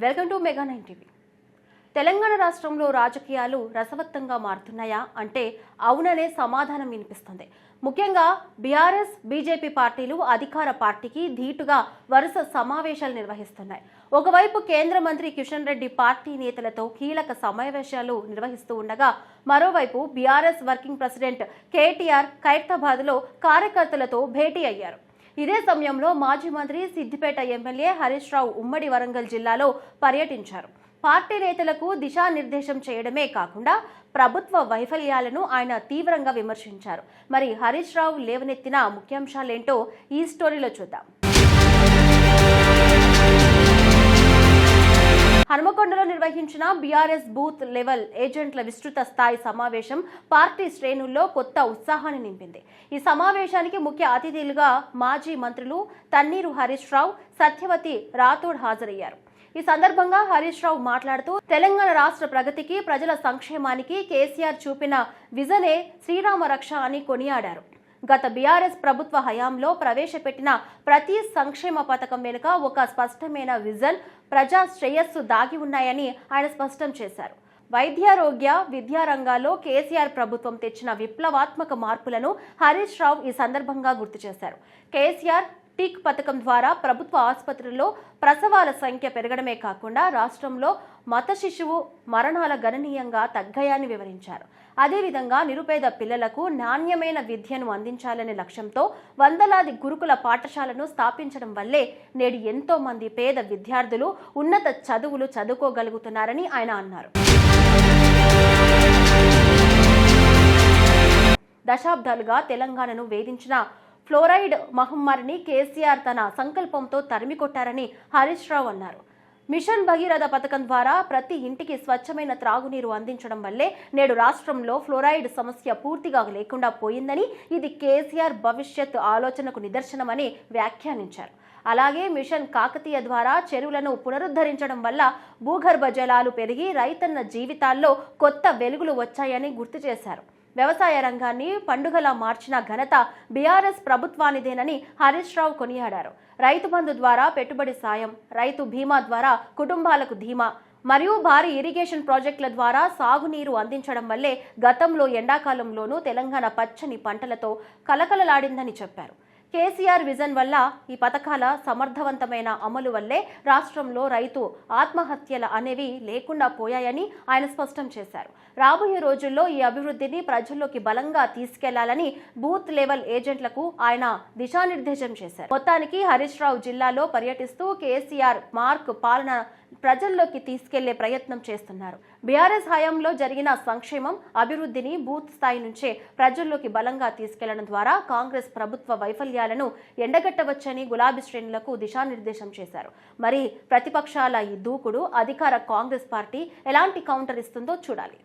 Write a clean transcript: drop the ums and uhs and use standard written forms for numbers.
Welcome to mega 9 TV. Telangana రాష్ట్రంలో రాజకీయాలు రసవత్తంగా మారుతున్నాయా అంటే అవుననే సమాధానం వినిపిస్తుంది. ముఖ్యంగా బీఆర్ఎస్, బీజేపీ పార్టీలు అధికార పార్టీకి ధీటుగా వరుస సమావేశాలు నిర్వహిస్తున్నాయి. ఒకవైపు కేంద్ర మంత్రి కిషన్ రెడ్డి పార్టీ నేతలతో కీలక సమావేశాలు నిర్వహిస్తూ ఉండగా, మరోవైపు బీఆర్ఎస్ వర్కింగ్ ప్రెసిడెంట్ కేటీఆర్ ఖైరతాబాద్లో కార్యకర్తలతో భేటీ అయ్యారు. ఇదే సమయంలో మాజీ మంత్రి సిద్దిపేట ఎమ్మెల్యే హరీష్ రావు ఉమ్మడి వరంగల్ జిల్లాలో పర్యటించారు. పార్టీ నేతలకు దిశానిర్దేశం చేయడమే కాకుండా ప్రభుత్వ వైఫల్యాలను ఆయన తీవ్రంగా విమర్శించారు. మరి హరీష్ రావు లేవనెత్తిన ముఖ్యాంశాలేంటో ఈ స్టోరీలో చూద్దాం. హనుమకొండలో నిర్వహించిన బీఆర్ఎస్ బూత్ లెవెల్ ఏజెంట్ల విస్తృత స్థాయి సమావేశం పార్టీ శ్రేణుల్లో కొత్త ఉత్సాహాన్ని నింపింది. ఈ సమావేశానికి ముఖ్య అతిథులుగా మాజీ మంత్రులు తన్నీరు హరీష్ రావు, సత్యవతి రాథోడ్ హాజరయ్యారు. ఈ సందర్భంగా హరీష్ రావు మాట్లాడుతూ తెలంగాణ రాష్ట్ర ప్రగతికి, ప్రజల సంక్షేమానికి కేసీఆర్ చూపిన విజనే శ్రీరామ రక్ష అని కొనియాడారు. గత బీఆర్ఎస్ ప్రభుత్వ హయాంలో ప్రవేశపెట్టిన ప్రతి సంక్షేమ పథకం వెనుక ఒక స్పష్టమైన విజన్, ప్రజా శ్రేయస్సు దాగి ఉన్నాయని ఆయన స్పష్టం చేశారు. వైద్యారోగ్య, విద్యా రంగాల్లో కేసీఆర్ ప్రభుత్వం తెచ్చిన విప్లవాత్మక మార్పులను హరీష్ రావు ఈ సందర్భంగా గుర్తు చేశారు. కేసీఆర్ టీక్ పథకం ద్వారా ప్రభుత్వ ఆసుపత్రుల్లో ప్రసవాల సంఖ్య పెరగడమే కాకుండా రాష్ట్రంలో మత శిశువు మరణాల గణనీయంగా తగ్గాయని వివరించారు. అదేవిధంగా నిరుపేద పిల్లలకు నాణ్యమైన విద్యను అందించాలనే లక్ష్యంతో వందలాది గురుకుల పాఠశాలను స్థాపించడం వల్లే నేడు ఎంతో మంది పేద విద్యార్థులు ఉన్నత చదువులు చదువుకోగలుగుతున్నారని ఆయన అన్నారు. దశాబ్దాలుగా తెలంగాణను వేధించిన ఫ్లోరైడ్ మహమ్మారిని కేసీఆర్ తన సంకల్పంతో తరిమికొట్టారని హరీష్ రావు అన్నారు. మిషన్ భగీరథ పథకం ద్వారా ప్రతి ఇంటికి స్వచ్ఛమైన త్రాగునీరు అందించడం వల్లే నేడు రాష్ట్రంలో ఫ్లోరైడ్ సమస్య పూర్తిగా లేకుండా పోయిందని, ఇది కేసీఆర్ భవిష్యత్ ఆలోచనకు నిదర్శనమని వ్యాఖ్యానించారు. అలాగే మిషన్ కాకతీయ ద్వారా చెరువులను పునరుద్ధరించడం వల్ల భూగర్భ జలాలు పెరిగి రైతన్న జీవితాల్లో కొత్త వెలుగులు వచ్చాయని గుర్తు చేశారు. వ్యవసాయ రంగాన్ని పండుగలా మార్చిన ఘనత బీఆర్ఎస్ ప్రభుత్వానిదేనని హరీష్ రావు కొనియాడారు. రైతు బంధు ద్వారా పెట్టుబడి సాయం, రైతు బీమా ద్వారా కుటుంబాలకు ధీమా మరియు భారీ ఇరిగేషన్ ప్రాజెక్టుల ద్వారా సాగునీరు అందించడం వల్లే గతంలో ఎండాకాలంలోనూ తెలంగాణ పచ్చని పంటలతో కలకలలాడిందని చెప్పారు. కేసీఆర్ విజన్ వల్ల, ఈ పథకాల సమర్థవంతమైన అమలు వల్లే రాష్ట్రంలో రైతు ఆత్మహత్యలు అనేవి లేకుండా పోయాయని ఆయన స్పష్టం చేశారు. రాబోయే రోజుల్లో ఈ అభివృద్ధిని ప్రజల్లోకి బలంగా తీసుకెళ్లాలని బూత్ లెవెల్ ఏజెంట్లకు ఆయన దిశానిర్దేశం చేశారు. మొత్తానికి హరీష్ రావు జిల్లాలో పర్యటిస్తూ కేసీఆర్ మార్క్ పాలన ప్రజల్లోకి తీసుకెళ్లే ప్రయత్నం చేస్తున్నారు. బీఆర్ఎస్ హయాంలో జరిగిన సంక్షేమం, అభివృద్ధిని బూత్ స్థాయి నుంచే ప్రజల్లోకి బలంగా తీసుకెళ్లడం ద్వారా కాంగ్రెస్ ప్రభుత్వ వైఫల్యాలను ఎండగట్టవచ్చని గులాబీ శ్రేణులకు దిశానిర్దేశం చేశారు. మరి ప్రతిపక్షాల ఈ దూకుడు అధికార కాంగ్రెస్ పార్టీ ఎలాంటి కౌంటర్ ఇస్తుందో చూడాలి.